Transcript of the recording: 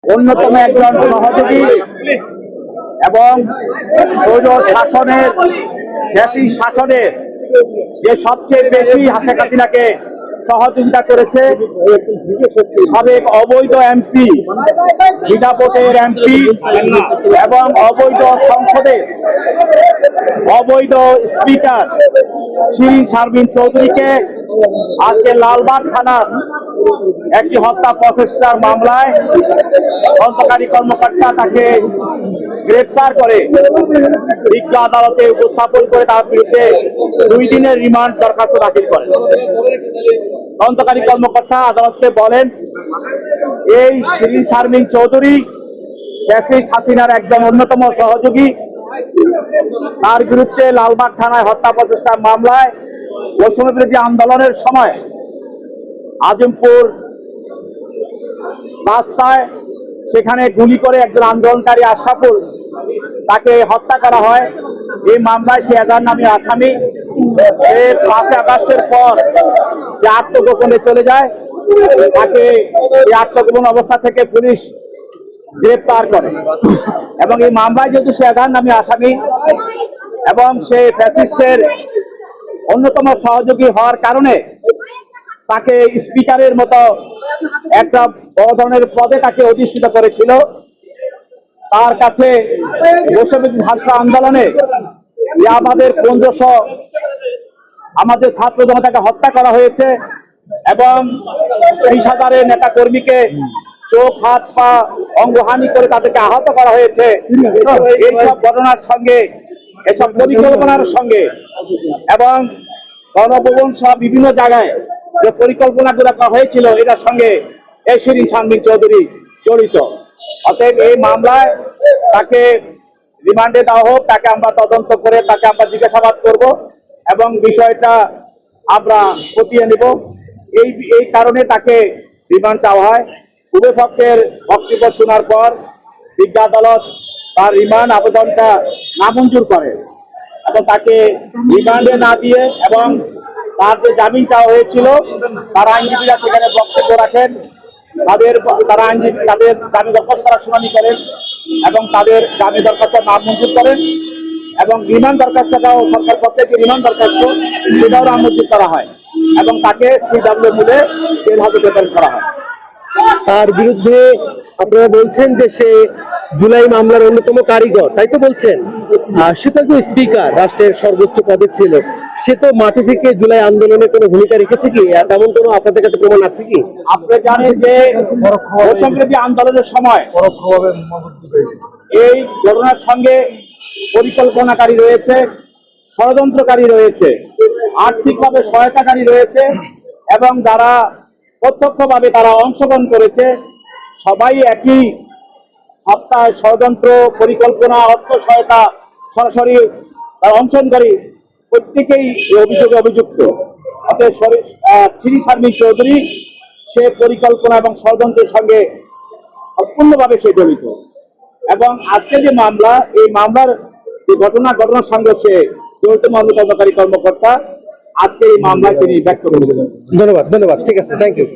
অন্যতম একজন সহযোগী এবং সৌর শাসনের ফ্যাসিস্ট শাসনের যে সবচেয়ে বেশি শেখ হাসিনাকে সহযোগিতা করেছে সাবেক অবৈধ এমপি, বিধাপতের এমপি এবং অবৈধ সংসদের অবৈধ স্পিকার শিরিন শারমিন চৌধুরীকে আজকে লালবাগ থানার একটি হত্যা প্রচেষ্টার মামলায় তদন্তকারী কর্মকর্তা তাকে গ্রেফতার করে বিজ্ঞ আদালতে উপস্থাপন করে তার বিরুদ্ধে 2 দিনের রিমান্ড দরখাস্ত দাখিল করেন। তদন্তকারী কর্মকর্তা আদালতকে বলেন, এই শিরিন শারমিন চৌধুরী ফ্যাসিস্ট হাসিনার একজন অন্যতম সহযোগী, তার বিরুদ্ধে লালবাগ থানায় হত্যা প্রচেষ্টার মামলায় বৈষম্য বিরোধী আন্দোলনের সময় আজমপুর রাস্তায় সেখানে গুলি করে একজন আন্দোলনকারী আশরাফুল তাকে হত্যা করা হয়। এই মামলায় সে এজাহার নামী আসামি। সে 5 আগস্টের পর যে আত্মগোপনে চলে যায়, তাকে এই আত্মগোপন অবস্থা থেকে পুলিশ গ্রেপ্তার করে এবং এই মামলায় যেহেতু সে এজাহার নামী আসামি এবং সে ফ্যাসিস্টের অন্যতম সহযোগী হওয়ার কারণে তাকে স্পিকারের মতো একটা বড় ধরনের পদে তাকে অধিষ্ঠিত করেছিল। তার কাছে বৈষম্যবিরোধী ছাত্র আন্দোলনে আমাদের 1500 আমাদের ছাত্র জনতাকে হত্যা করা হয়েছে এবং 20,000 নেতা কর্মীকে চোখ, হাত, পা অঙ্গহানি করে তাদেরকে আহত করা হয়েছে। এইসব ঘটনার সঙ্গে, এসব পরিকল্পনার সঙ্গে এবং গণভবন সহ বিভিন্ন জায়গায় যে পরিকল্পনাগুলো করা হয়েছিল, এটার সঙ্গে এই শিরিন শারমিন চৌধুরী জড়িত। অতএব এই মামলায় তাকে রিমান্ডে দেওয়া হোক, তাকে আমরা তদন্ত করে তাকে আমরা জিজ্ঞাসাবাদ করব এবং বিষয়টা আমরা খতিয়ে নেব। এই কারণে তাকে রিমান্ড চাওয়া হয়। উভয় পক্ষের বক্তব্য শোনার পর বিজ্ঞ আদালত তার রিমান্ড আবেদনটা নামঞ্জুর করে এবং তাকে রিমান্ডে না দিয়ে এবং তার যে জামিন চাওয়া হয়েছিল, তার আইনজীবীরা সেখানে বক্তব্য রাখেন, তাদের জামিন দরখাস্ত তারা শুনানি করেন এবং তাদের জামিন দরখাস্ত নামঞ্জুর করেন এবং রিমান্ড দরখাস্তটাও সরকার পক্ষে যে রিমান্ড দরখাস্ত সেটাও নামঞ্জুর করা হয় এবং তাকে CW মিলে জেল হাজতে প্রেরণ করা হয়। তার বিরুদ্ধে আপনারা বলছেন যে সে জুলাই মামলার অন্যতম কারিগর, তাই তো বলছেন? সে তো একজন স্পিকার, রাষ্ট্রের সর্বোচ্চ পদে ছিল। সে তো মাটি থেকে জুলাই আন্দোলনে কোনো ভূমিকা রেখেছে কি? তেমন কোনো আপনাদের কাছে প্রমাণ আছে কি? আপনি জানেন যে বৈষম্যবিরোধী আন্দোলনের সময় এই ঘটনার সঙ্গে পরিকল্পনাকারী রয়েছে, ষড়যন্ত্রকারী রয়েছে, আর্থিকভাবে সহায়তাকারী রয়েছে এবং যারা প্রত্যক্ষভাবে তারা অংশগ্রহণ করেছে, সবাই একই হত্যায় ষড়যন্ত্র, পরিকল্পনা, অর্থ সহায়তা সরাসরি তারা অংশগ্রহণকারী, প্রত্যেকেই এই অভিযোগে অভিযুক্ত। অতএব শিরিন শারমিন চৌধুরী সে পরিকল্পনা এবং ষড়যন্ত্রের সঙ্গে সম্পূর্ণভাবে সে জড়িত এবং আজকে যে মামলা, এই মামলার যে ঘটনার সঙ্গে সে জড়িত তদন্তকারী কর্মকর্তা আজকে এই মামলায় তিনি ব্যক্ত করেছেন। ধন্যবাদ, ঠিক আছে, থ্যাংক ইউ।